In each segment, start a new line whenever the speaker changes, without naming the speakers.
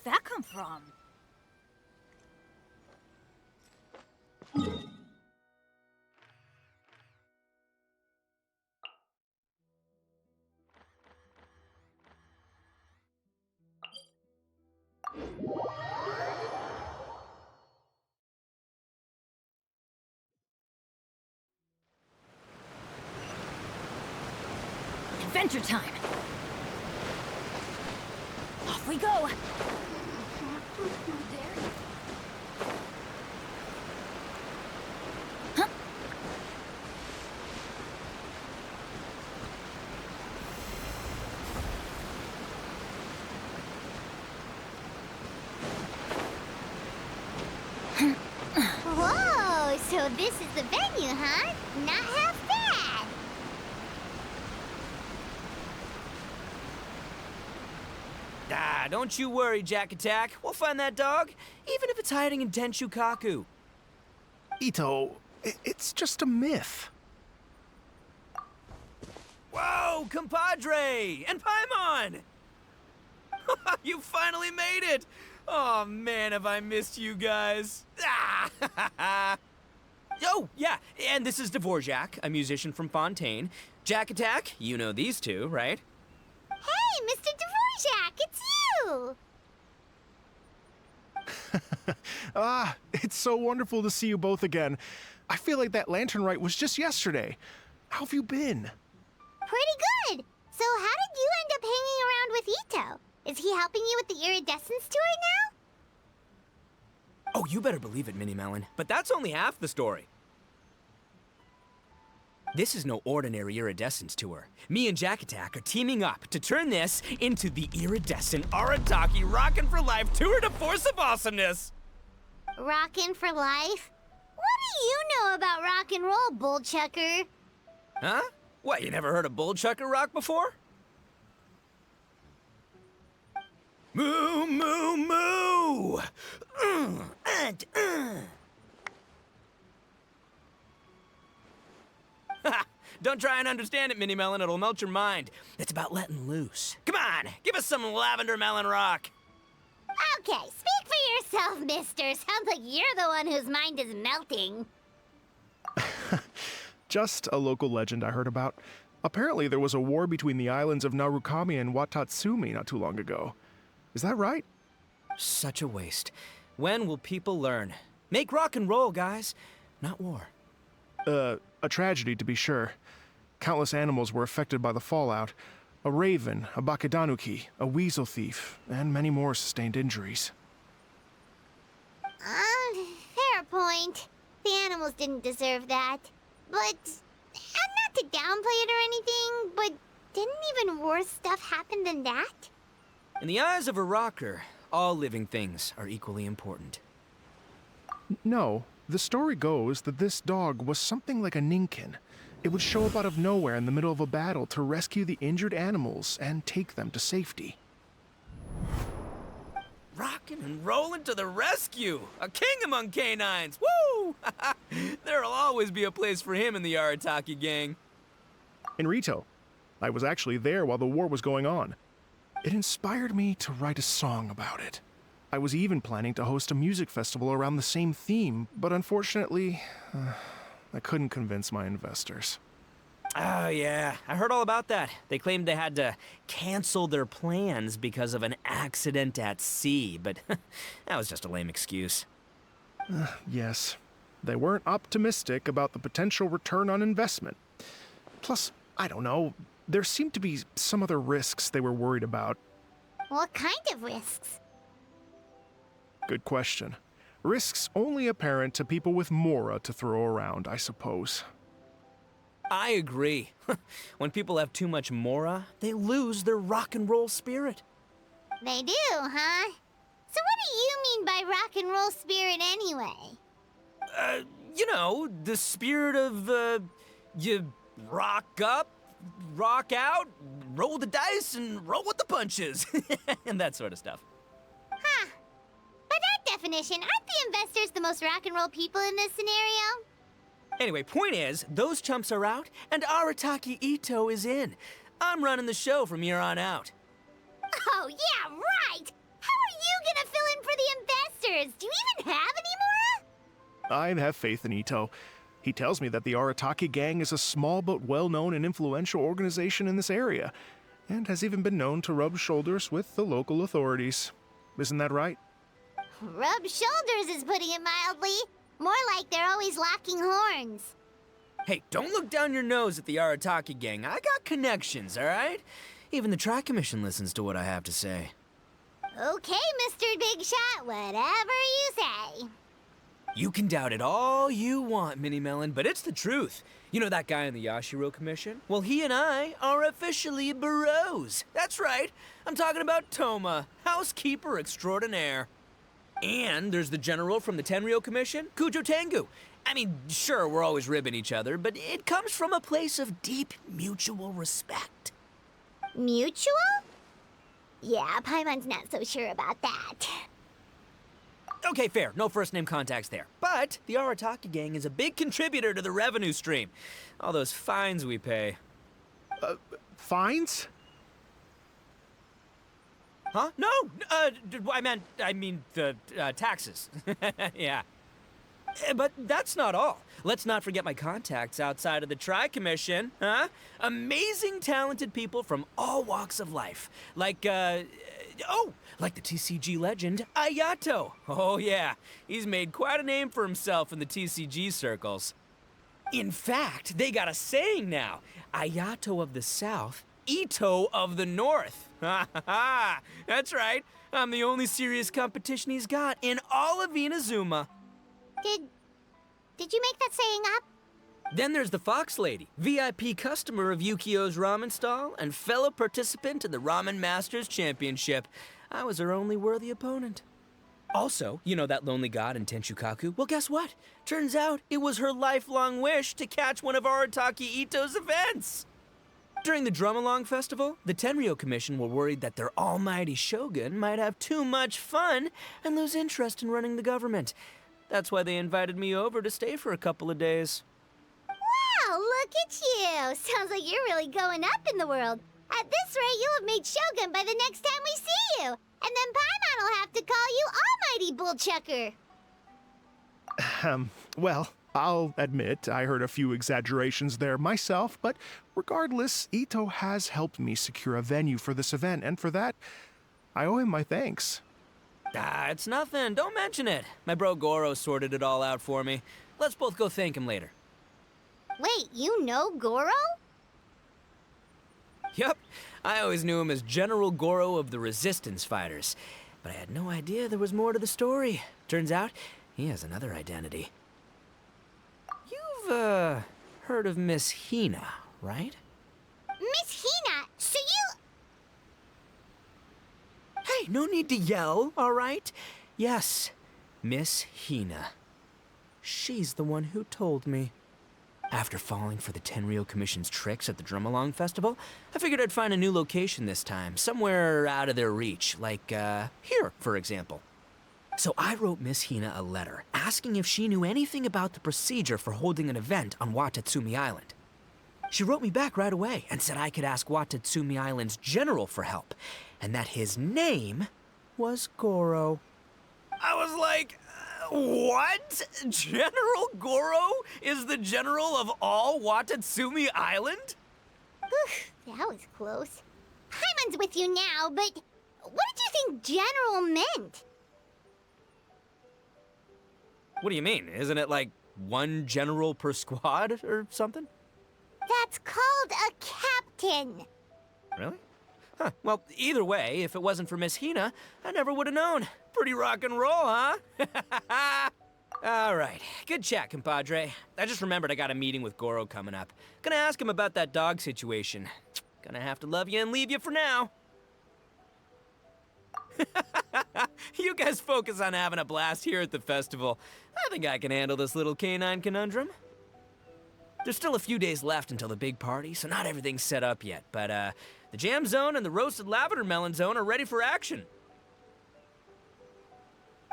that come from? Adventure time! Off we go! Huh?
Whoa, so this is the venue, huh? Not half bad.
Ah, don't you worry, Jack Attack. We'll find that dog, even if it's hiding in Tenshukaku.
Ito, it's just a myth.
Whoa, compadre! And Paimon! You finally made it! Oh man, have I missed you guys. Ah! Oh, yeah, and this is Dvorak, a musician from Fontaine. Jack Attack, you know these two, right?
Hey, Mr. Dvorak, it's you!
It's so wonderful to see you both again. I feel like that lantern rite was just yesterday. How have you been?
Pretty good. So how did you end up hanging around with Ito? Is he helping you with the iridescence tour now?
Oh, you better believe it, Minnie Melon. But that's only half the story. This is no ordinary iridescence tour. Me and Jack Attack are teaming up to turn this into the iridescent Arataki Rockin' for Life tour de force of awesomeness!
Rockin' for life? What do you know about rock and roll, bull chucker?
Huh? What, you never heard of Bull Chucker Rock before? Moo, moo, moo! Don't try and understand it, Minnie Melon. It'll melt your mind. It's about letting loose. Come on, give us some lavender melon rock.
Okay, speak for yourself, mister. Sounds like you're the one whose mind is melting.
Just a local legend I heard about. Apparently there was a war between the islands of Narukami and Watatsumi not too long ago. Is that right?
Such a waste. When will people learn? Make rock and roll, guys, not war.
A tragedy to be sure. Countless animals were affected by the fallout. A raven, a bakedanuki, a weasel thief, and many more sustained injuries.
Fair point. The animals didn't deserve that. But, and not to downplay it or anything, but didn't even worse stuff happen than that?
In the eyes of a rocker, all living things are equally important.
No, the story goes that this dog was something like a ninkin. It would show up out of nowhere in the middle of a battle to rescue the injured animals and take them to safety.
Rockin' and rollin' to the rescue! A king among canines! Woo! There'll always be a place for him in the Arataki gang.
In Rito, I was actually there while the war was going on. It inspired me to write a song about it. I was even planning to host a music festival around the same theme, but unfortunately, I couldn't convince my investors.
Oh, yeah. I heard all about that. They claimed they had to cancel their plans because of an accident at sea, but that was just a lame excuse.
Yes, they weren't optimistic about the potential return on investment. Plus, I don't know, there seemed to be some other risks they were worried about.
What kind of risks?
Good question. Risks only apparent to people with mora to throw around, I suppose.
I agree. When people have too much mora, they lose their rock and roll spirit.
They do, huh? So what do you mean by rock and roll spirit anyway?
You know, the spirit of, you rock up, rock out, roll the dice, and roll with the punches. And that sort of stuff.
Huh. By that definition, aren't the investors the most rock and roll people in this scenario?
Anyway, point is, those chumps are out, and Arataki Ito is in. I'm running the show from here on out.
Oh, yeah, right! How are you gonna for the investors! Do you even have any more?
I have faith in Ito. He tells me that the Arataki gang is a small but well-known and influential organization in this area, and has even been known to rub shoulders with the local authorities. Isn't that right?
Rub shoulders is putting it mildly. More like they're always locking horns.
Hey, don't look down your nose at the Arataki gang. I got connections, all right? Even the Tri-Commission listens to what I have to say.
Okay, Mr. Big Shot, whatever you say.
You can doubt it all you want, Mini Melon, but it's the truth. You know that guy in the Yashiro Commission? Well, he and I are officially bros. That's right. I'm talking about Toma, housekeeper extraordinaire. And there's the general from the Tenryo Commission, Kujo Tengu. I mean, sure, we're always ribbing each other, but it comes from a place of deep mutual respect.
Mutual? Yeah, Paimon's not so sure about that.
Okay, fair. No first-name contacts there. But the Arataki gang is a big contributor to the revenue stream. All those fines we pay.
Fines?
Huh? No! I mean the taxes. Yeah. But that's not all. Let's not forget my contacts outside of the Tri-Commission, huh? Amazing, talented people from all walks of life. Like the TCG legend, Ayato. Oh yeah, he's made quite a name for himself in the TCG circles. In fact, they got a saying now. Ayato of the South, Ito of the North. Ha ha ha! That's right. I'm the only serious competition he's got in all of Inazuma.
Did you make that saying up?
Then there's the Fox Lady, VIP customer of Yukio's ramen stall and fellow participant in the Ramen Masters Championship. I was her only worthy opponent. Also, you know that lonely god in Tenshukaku? Well, guess what? Turns out it was her lifelong wish to catch one of Arataki Ito's events. During the Drum-Along Festival, the Tenryo Commission were worried that their almighty shogun might have too much fun and lose interest in running the government. That's why they invited me over to stay for a couple of days.
Wow, look at you! Sounds like you're really going up in the world. At this rate, you'll have made Shogun by the next time we see you. And then Paimon will have to call you Almighty Bullchucker.
Well, I'll admit I heard a few exaggerations there myself, but regardless, Ito has helped me secure a venue for this event, and for that, I owe him my thanks.
It's nothing. Don't mention it. My bro Goro sorted it all out for me. Let's both go thank him later.
Wait, you know Goro?
Yep. I always knew him as General Goro of the Resistance Fighters. But I had no idea there was more to the story. Turns out, he has another identity. You've, heard of Miss Hina, right?
Miss Hina, so you...
Hey, no need to yell, all right? Yes, Miss Hina. She's the one who told me. After falling for the Tenryo Commission's tricks at the Drum-Along Festival, I figured I'd find a new location this time, somewhere out of their reach, like, here, for example. So I wrote Miss Hina a letter, asking if she knew anything about the procedure for holding an event on Watatsumi Island. She wrote me back right away and said I could ask Watatsumi Island's general for help, and that his name was Goro. I was like, what? General Goro is the general of all Watatsumi Island?
That was close. Paimon's with you now, but what did you think general meant?
What do you mean? Isn't it like one general per squad or something?
That's called a captain.
Really? Huh. Well, either way, if it wasn't for Miss Hina, I never would have known. Pretty rock and roll, huh? All right. Good chat, compadre. I just remembered I got a meeting with Goro coming up. Gonna ask him about that dog situation. Gonna have to love you and leave you for now. You guys focus on having a blast here at the festival. I think I can handle this little canine conundrum. There's still a few days left until the big party, so not everything's set up yet, but the jam zone and the roasted lavender melon zone are ready for action.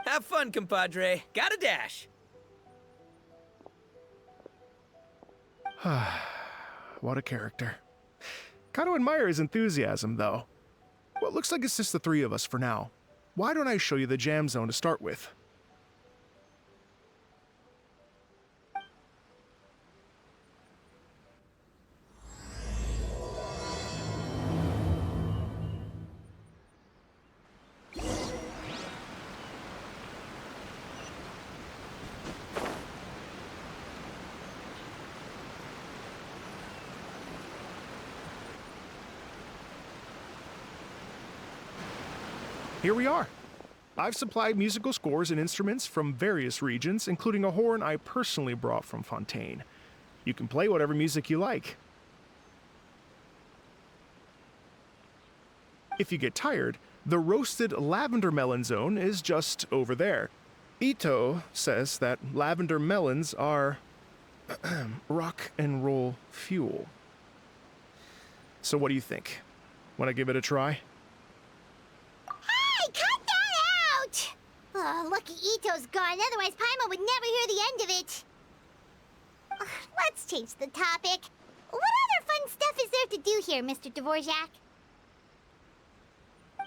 Have fun, compadre. Gotta dash.
What a character. Gotta admire his enthusiasm, though. Well, it looks like it's just the three of us for now. why don't I show you the jam zone to start with? Here we are. I've supplied musical scores and instruments from various regions, including a horn I personally brought from Fontaine. You can play whatever music you like. If you get tired, the roasted lavender melon zone is just over there. Ito says that lavender melons are rock and roll fuel. So what do you think? Want to give it a try?
Hey, cut that out! Oh, lucky Ito's gone, otherwise Paimon would never hear the end of it. Let's change the topic. What other fun stuff is there to do here, Mr. Dvorak?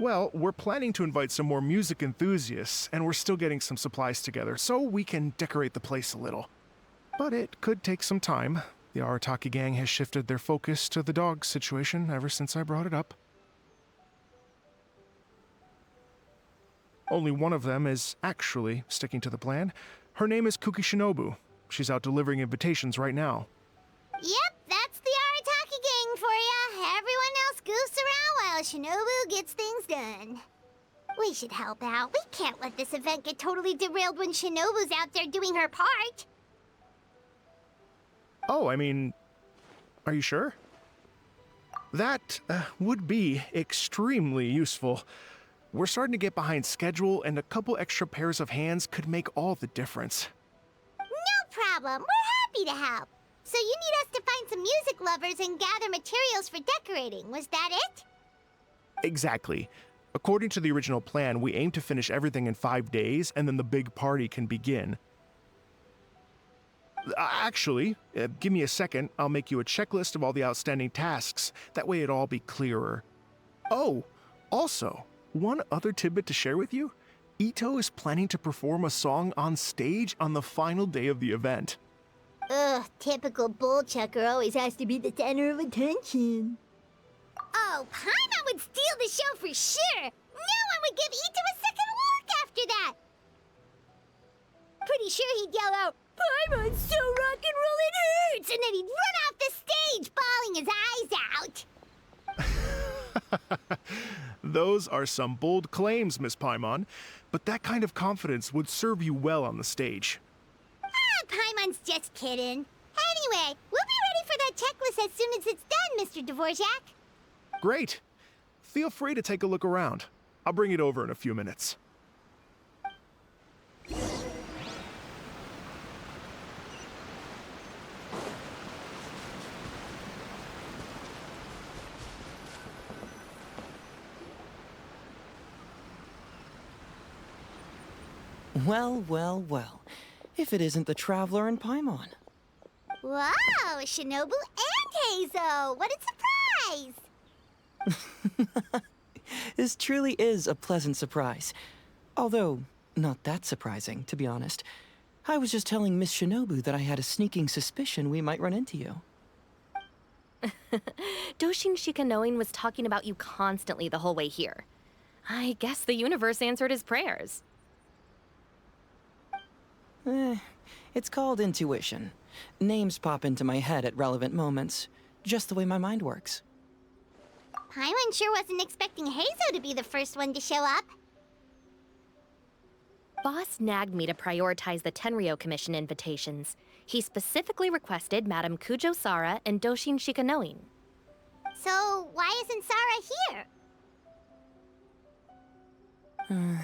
Well, we're planning to invite some more music enthusiasts, and we're still getting some supplies together, so we can decorate the place a little. But it could take some time. The Arataki gang has shifted their focus to the dog situation ever since I brought it up. Only one of them is actually sticking to the plan. Her name is Kuki Shinobu. She's out delivering invitations right now.
Yep, that's the Arataki gang for ya. Everyone else goofs around while Shinobu gets things done. We should help out. We can't let this event get totally derailed when Shinobu's out there doing her part.
Oh, I mean, are you sure? That would be extremely useful. We're starting to get behind schedule, and a couple extra pairs of hands could make all the difference.
No problem. We're happy to help. So you need us to find some music lovers and gather materials for decorating. Was that it?
Exactly. According to the original plan, we aim to finish everything in 5 days, and then the big party can begin. Actually, give me a second. I'll make you a checklist of all the outstanding tasks. That way it'll all be clearer. Oh, also, one other tidbit to share with you. Ito is planning to perform a song on stage on the final day of the event.
Ugh, typical bull chucker always has to be the center of attention. Oh, Paimon would steal the show for sure! No one would give Ito a second look after that! Pretty sure he'd yell out, "Paimon's so rock and roll it hurts!" And then he'd run off the stage, bawling his eyes out!
Those are some bold claims, Miss Paimon, but that kind of confidence would serve you well on the stage.
Ah, Paimon's just kidding. Anyway, we'll be ready for that checklist as soon as it's done, Mr. Dvorak.
Great. Feel free to take a look around. I'll bring it over in a few minutes.
Well, well, well. If it isn't the Traveler and Paimon.
Wow, Shinobu and Heizo! What a surprise!
This truly is a pleasant surprise. Although, not that surprising, to be honest. I was just telling Miss Shinobu that I had a sneaking suspicion we might run into you.
Doshin Shikanoin was talking about you constantly the whole way here. I guess the universe answered his prayers.
It's called intuition. Names pop into my head at relevant moments, just the way my mind works.
Paimon sure wasn't expecting Heizo to be the first one to show up.
Boss nagged me to prioritize the Tenryo Commission invitations. He specifically requested Madame Kujo Sara and Doshin Shikanoin.
So, why isn't Sara here?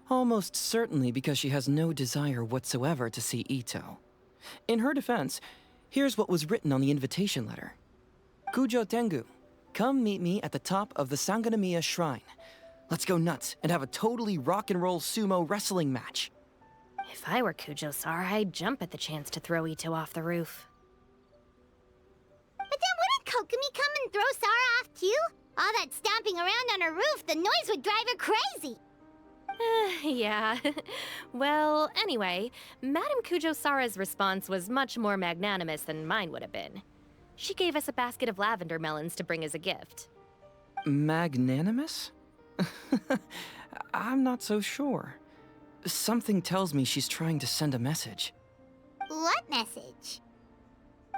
Almost certainly because she has no desire whatsoever to see Ito. In her defense, here's what was written on the invitation letter. Kujo Tengu, come meet me at the top of the Sanganamiya Shrine. Let's go nuts and have a totally rock and roll sumo wrestling match.
If I were Kujo Sara, I'd jump at the chance to throw Ito off the roof.
But then wouldn't Kokomi come and throw Sara off too? All that stomping around on her roof, the noise would drive her crazy.
Yeah. Well, anyway, Madame Kujo-Sara's response was much more magnanimous than mine would have been. She gave us a basket of lavender melons to bring as a gift.
Magnanimous? I'm not so sure. Something tells me she's trying to send a message.
What message?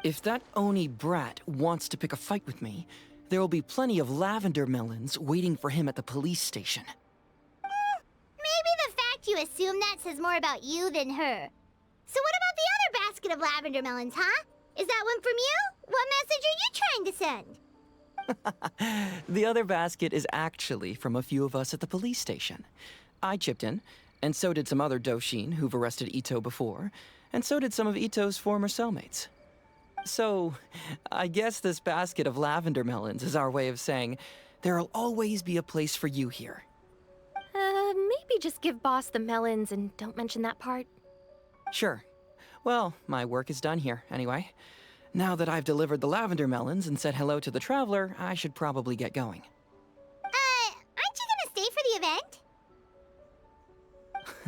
If that Oni brat wants to pick a fight with me, there will be plenty of lavender melons waiting for him at the police station.
Maybe the fact you assume that says more about you than her. So what about the other basket of lavender melons, huh? Is that one from you? What message are you trying to send?
The other basket is actually from a few of us at the police station. I chipped in, and so did some other Doshin who've arrested Ito before, and so did some of Ito's former cellmates. So, I guess this basket of lavender melons is our way of saying, there'll always be a place for you here.
Maybe just give Boss the melons and don't mention that part.
Sure. Well, my work is done here, anyway. Now that I've delivered the lavender melons and said hello to the traveler, I should probably get going.
Aren't you gonna stay for the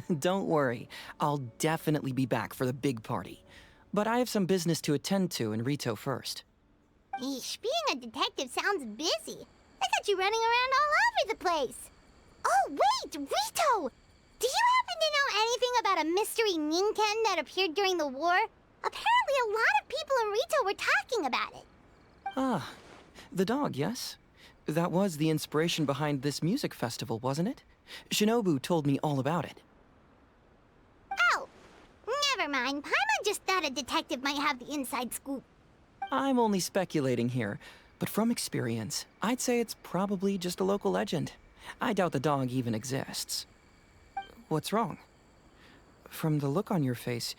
event?
Don't worry, I'll definitely be back for the big party. But I have some business to attend to in Rito first.
Eesh, being a detective sounds busy. I got you running around all over the place. Oh, wait, Rito! Do you happen to know anything about a mystery Ninken that appeared during the war? Apparently a lot of people in Rito were talking about it.
Ah, the dog, yes? That was the inspiration behind this music festival, wasn't it? Shinobu told me all about it.
Oh, never mind. Paimon just thought a detective might have the inside scoop.
I'm only speculating here, but from experience, I'd say it's probably just a local legend. I doubt the dog even exists. What's wrong? From the look on your face,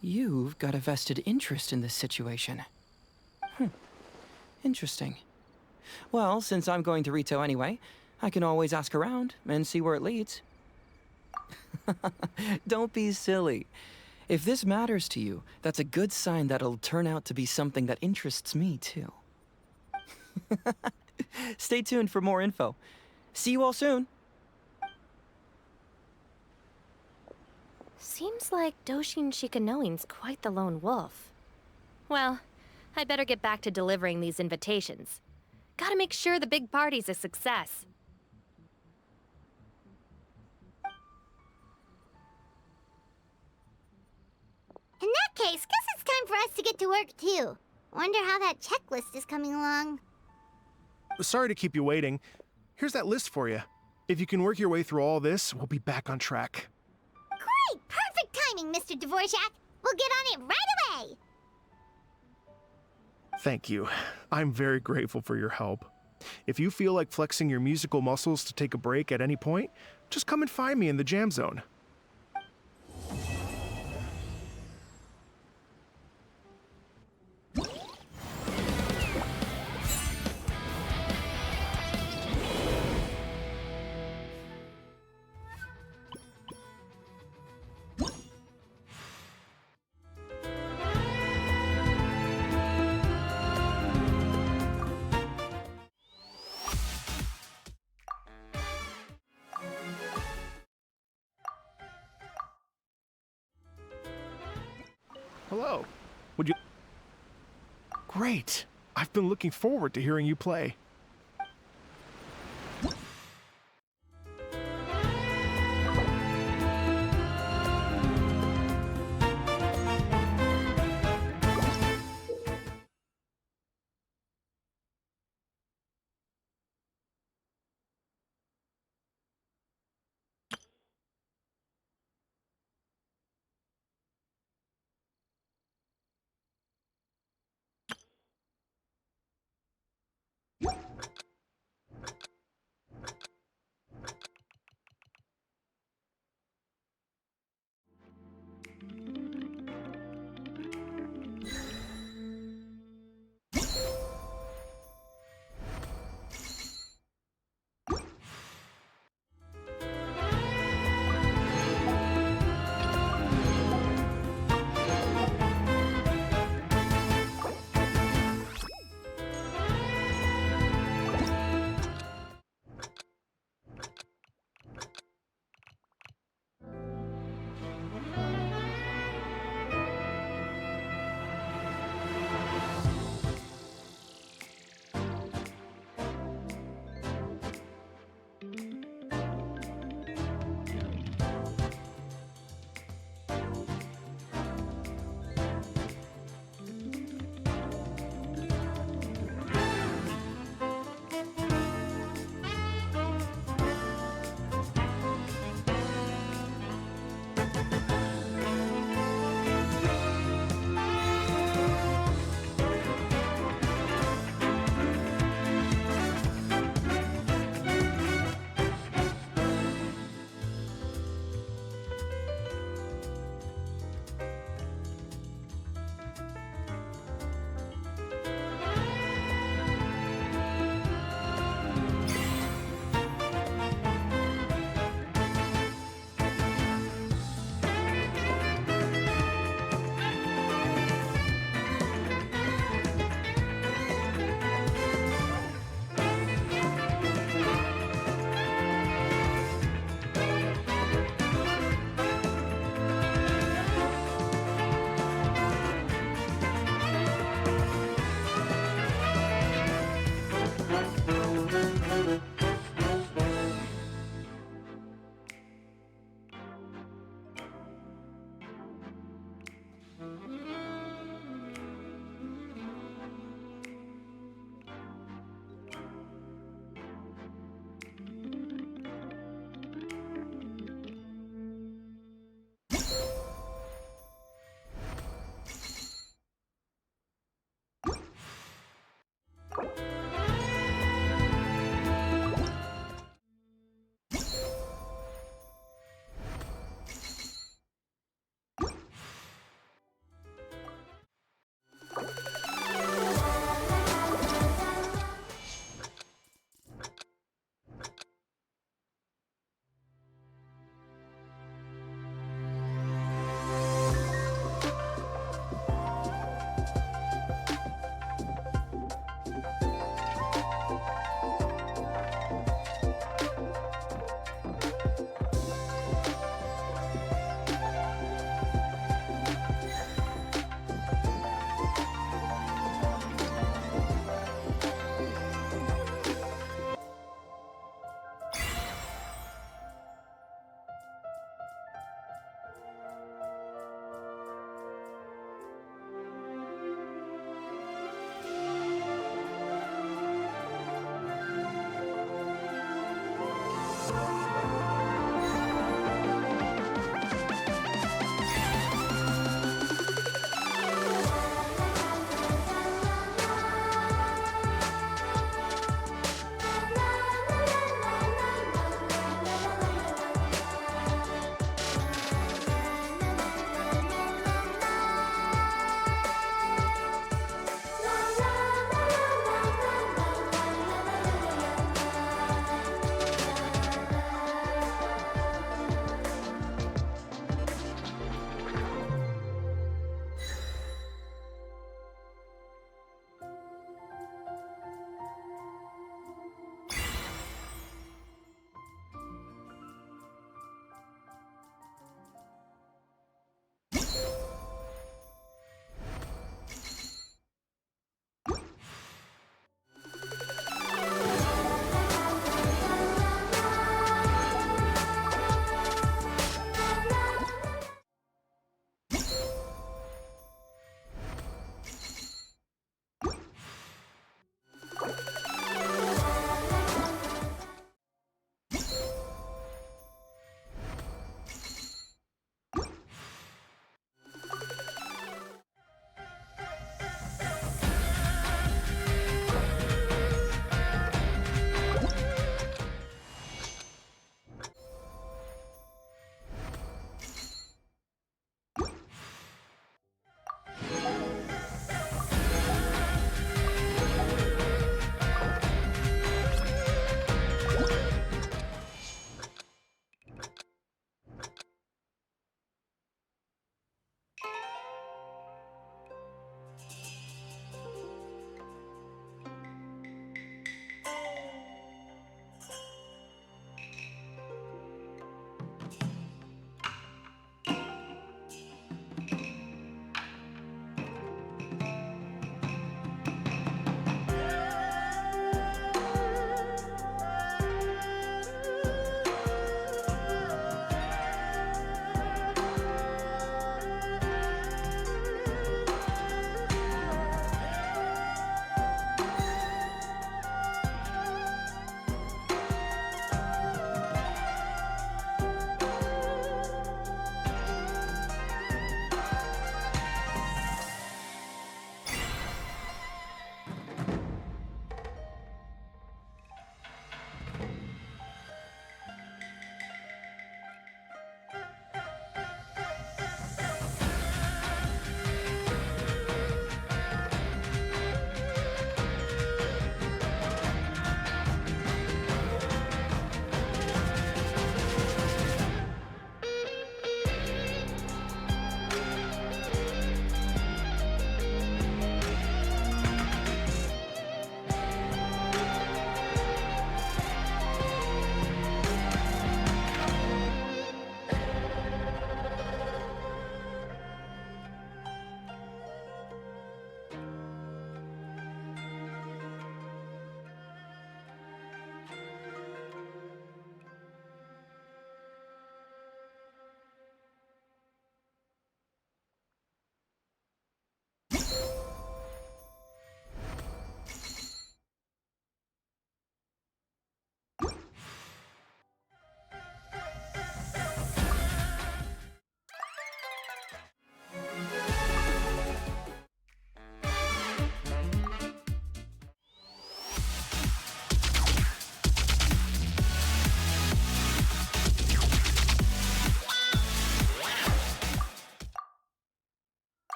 you've got a vested interest in this situation. Interesting. Well, since I'm going to Rito anyway, I can always ask around and see where it leads. Don't be silly. If this matters to you, that's a good sign that it'll turn out to be something that interests me, too. Stay tuned for more info. See you all soon.
Seems like Doshin Shikanoin's quite the lone wolf. Well, I'd better get back to delivering these invitations. Gotta make sure the big party's a success.
In that case, guess it's time for us to get to work, too. Wonder how that checklist is coming along.
Sorry to keep you waiting. Here's that list for you. If you can work your way through all this, we'll be back on track.
Great! Perfect timing, Mr. Dvorak! We'll get on it right away!
Thank you. I'm very grateful for your help. If you feel like flexing your musical muscles to take a break at any point, just come and find me in the jam zone. Hello. Would you... Great. I've been looking forward to hearing you play.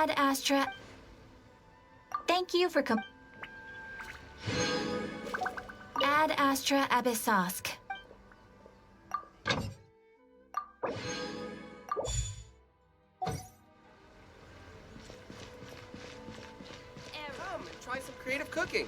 Ad Astra. Thank you for Ad Astra Abyssosk.
Come and try some creative cooking.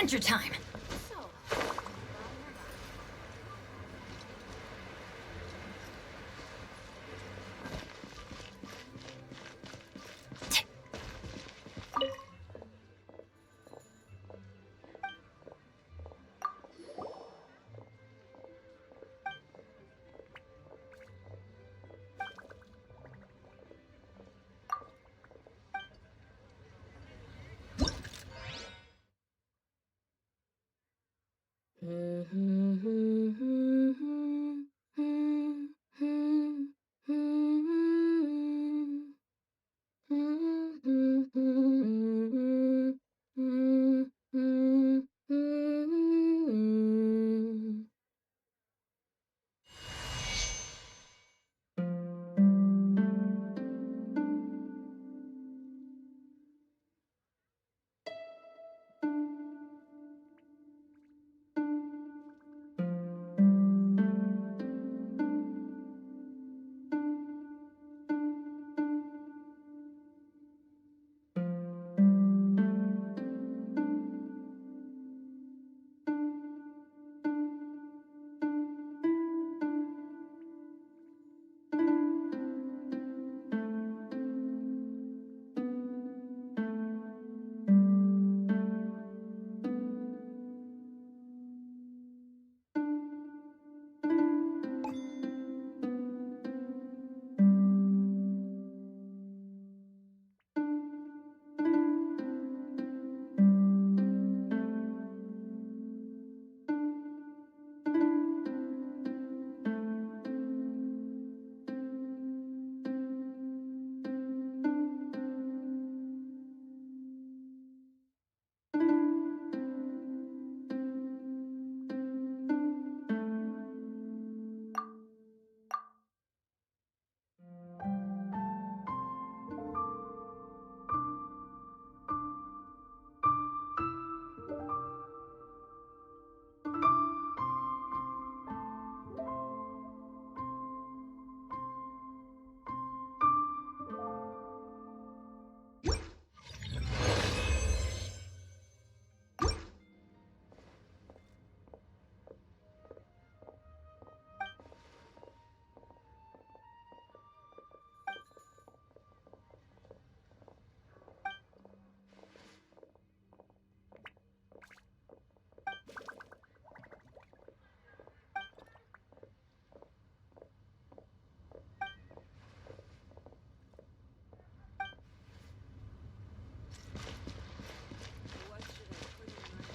Adventure time!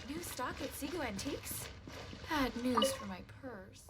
New stock at Segu Antiques? Bad news for my purse.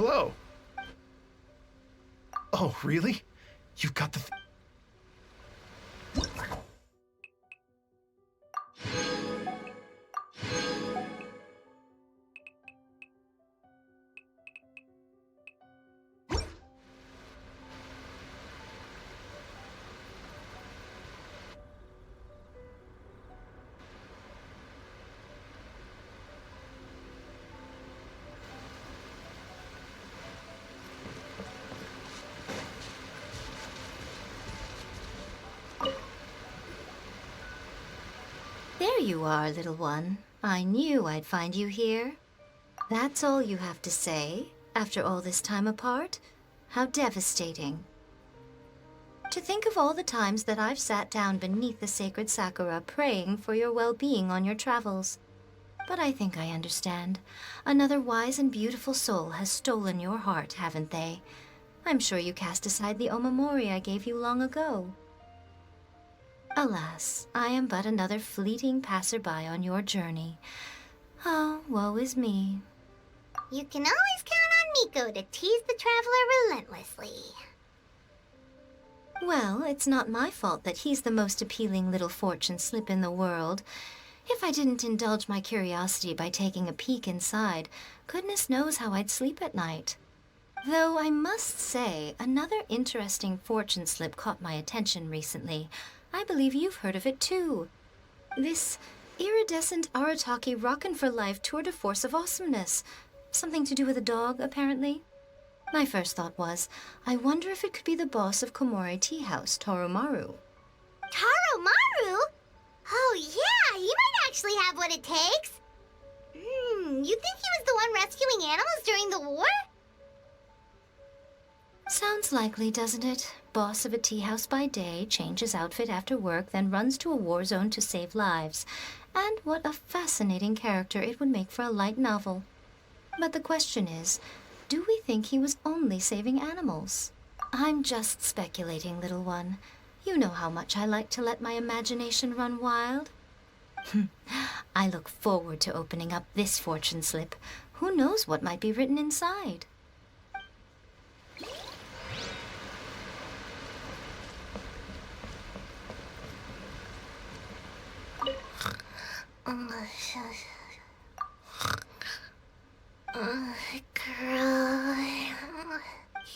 Hello. Oh, really? You've got the...
There you are, little one. I knew I'd find you here. That's all you have to say, after all this time apart? How devastating. To think of all the times that I've sat down beneath the sacred sakura praying for your well-being on your travels. But I think I understand. Another wise and beautiful soul has stolen your heart, haven't they? I'm sure you cast aside the omamori I gave you long ago. Alas, I am but another fleeting passerby on your journey. Oh, woe is me. You can always count on Miko to tease the traveler relentlessly. Well, it's not my fault that he's the most appealing little fortune slip in the world. If I didn't indulge my curiosity by taking a peek inside, goodness knows how I'd sleep at night. Though I must say, another interesting fortune slip caught my attention recently. I believe you've heard of it too. This iridescent Arataki Rockin' for Life tour de force of awesomeness. Something to do with a dog, apparently. My first thought was, I wonder if it could be the boss of Komore Tea House, Toromaru. Toromaru? Oh yeah, he might actually have what it takes. You think he was the one rescuing animals during the war? Sounds likely, doesn't it? Boss of a tea house by day, changes outfit after work, then runs to a war zone to save lives. And what a fascinating character it would make for a light novel. But the question is, do we think he was only saving animals? I'm just speculating, little one. You know how much I like to let my imagination run wild. I look forward to opening up this fortune slip. Who knows what might be written inside?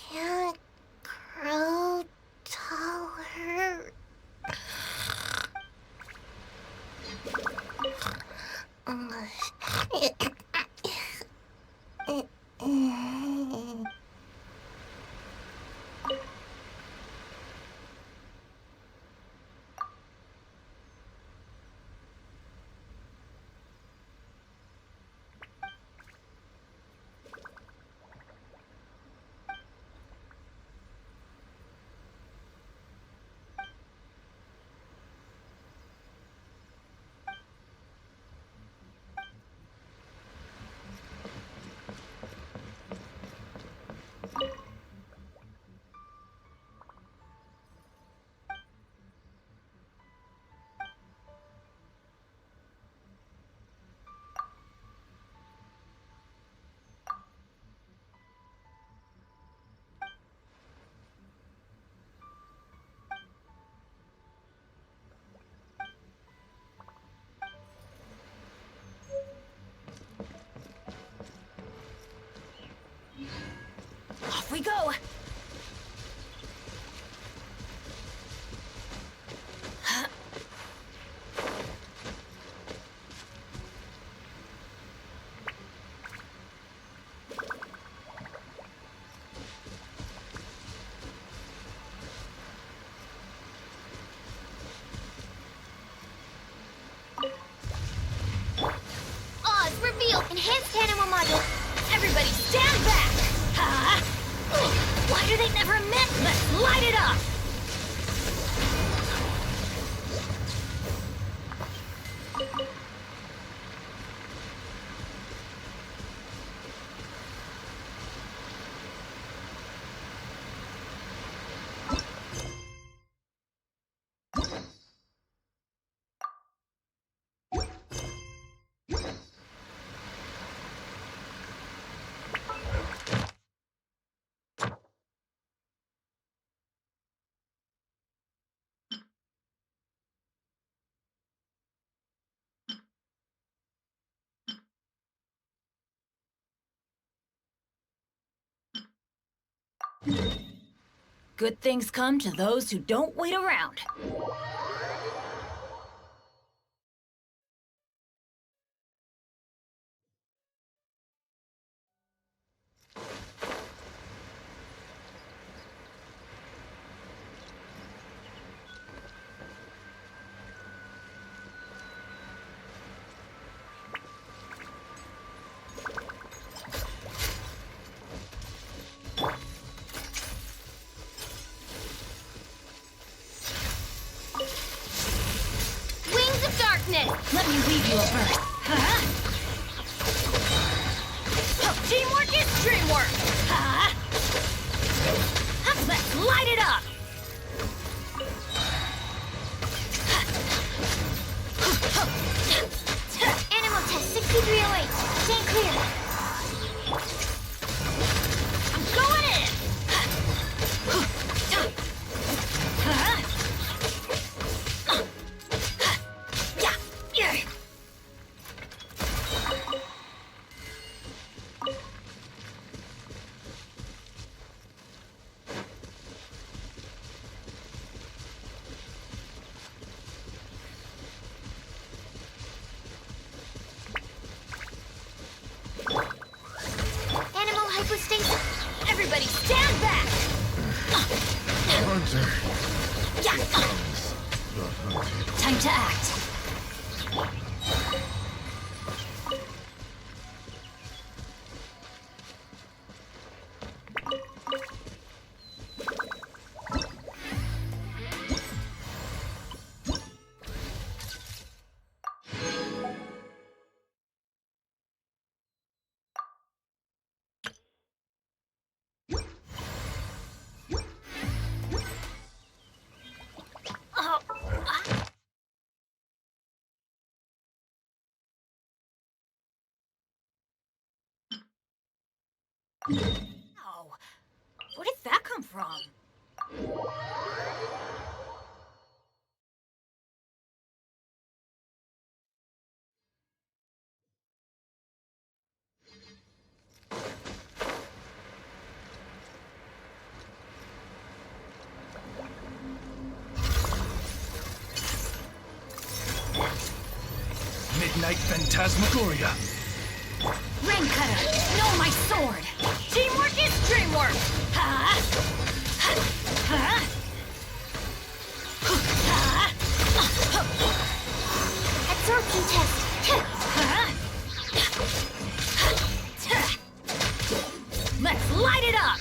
Can't grow taller.
Off we go!
Oz, reveal! Enhanced animal module! Everybody stand back! Ha! Why do they never admit? Let's light it up!
Good things come to those who don't wait around. Let me leave you a verse. Huh? Teamwork is dreamwork. Huh? Let's light it up.
Animal test 6308. Stand clear.
I'm going in. Everybody stand back!
Hunter.
Yeah.
The hunted.
Time to act. Ow! Where did that come from?
Midnight Phantasmagoria.
Rain Cutter, know my sword! Teamwork is dreamwork! Ha! Ha! Ha!
Absorption test.
Let's light it up!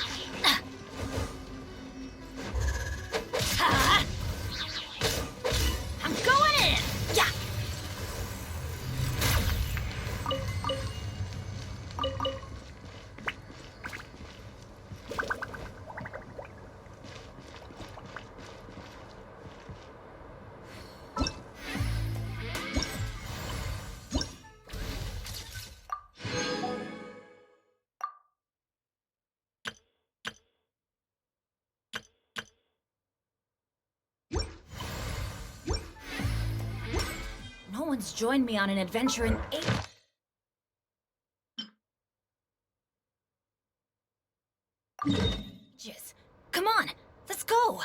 I'm going in! Yeah! No one's joined me on an adventure in 8... Just come on, let's go!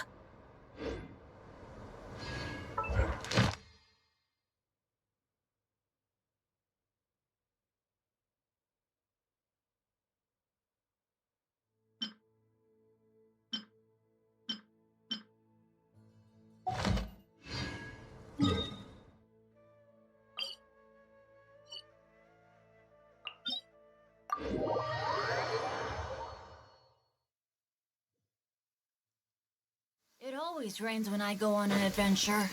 It always rains when I go on an adventure.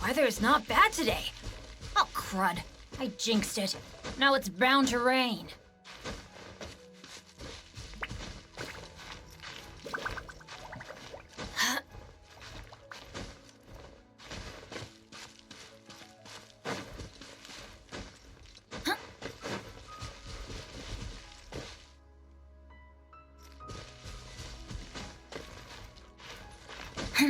Weather's not bad today. Oh, crud. I jinxed it. Now it's bound to rain. By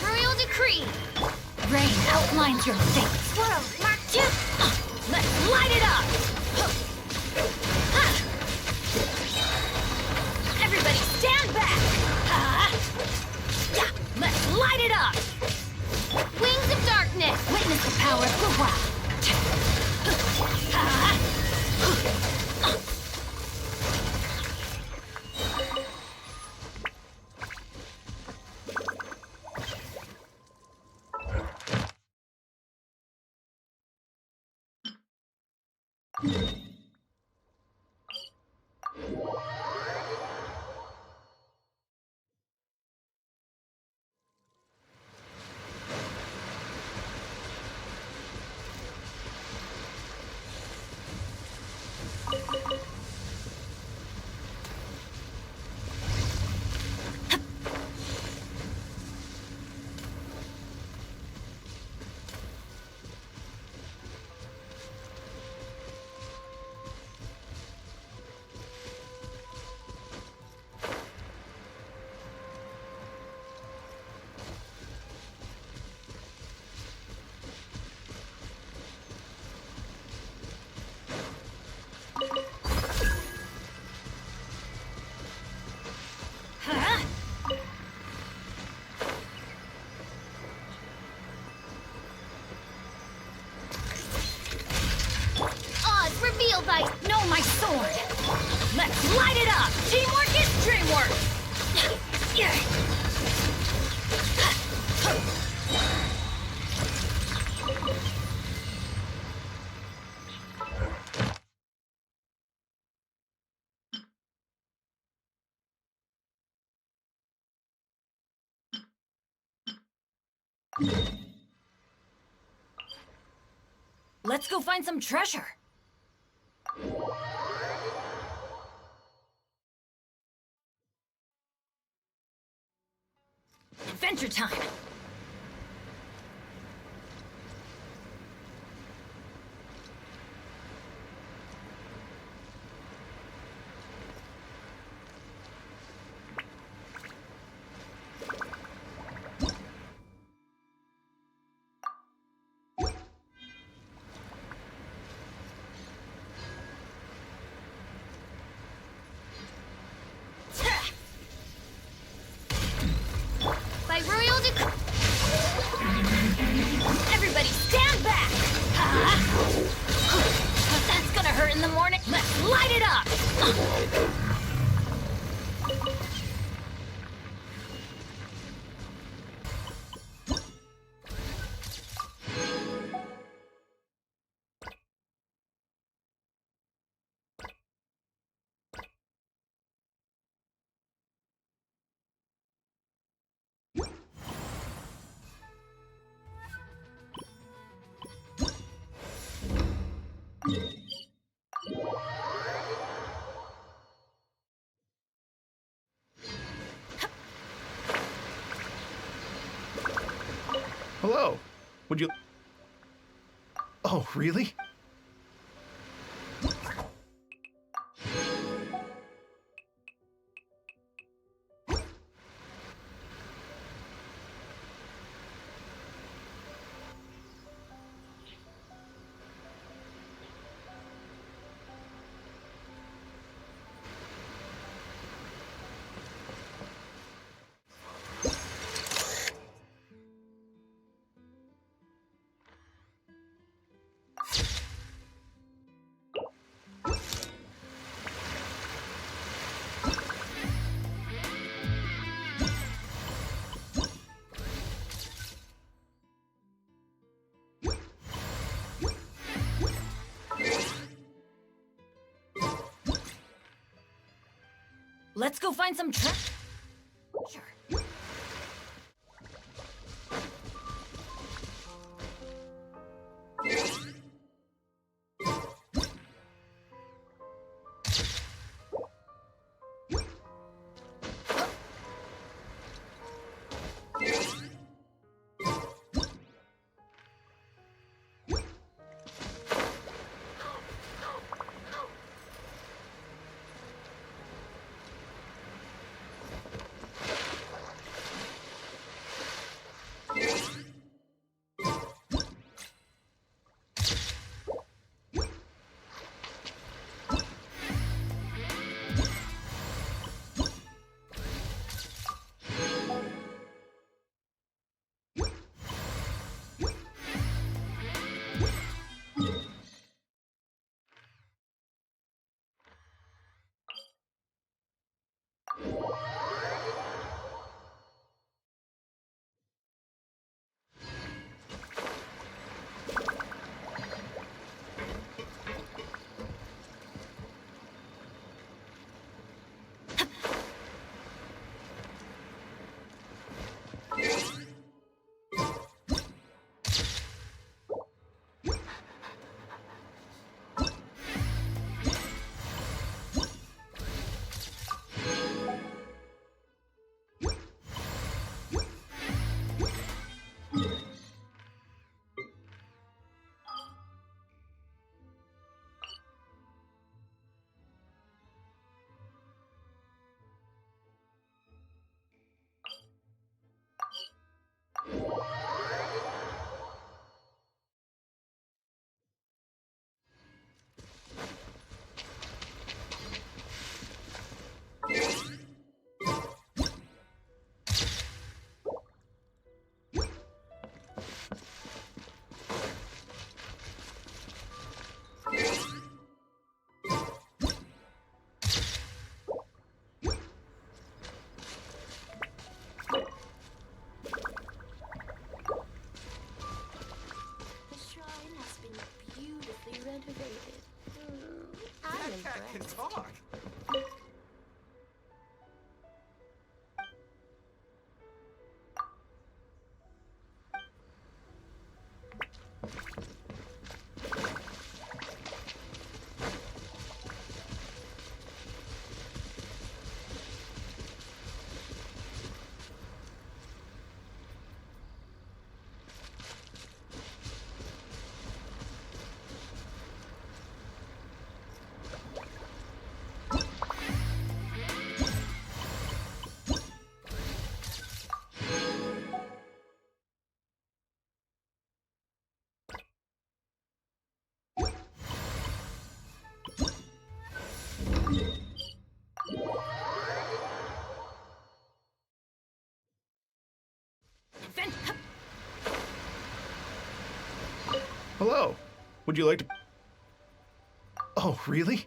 royal decree, rain outlines your fate. Swirl, Mark 2. Let's light it up. Everybody stand back. Let's light it up. Wings of darkness. Witness the power of the wild. Know my sword. Let's light it up. Teamwork is dreamwork. Let's go find some treasure. Adventure time! By royal decree. Everybody stand back! That's gonna hurt in the morning. Let's light it up!
Hello. Would you... Oh, really?
Let's go find some treasure.
cat can talk.
Hello. Would you like to... Oh, really?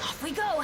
Off we go!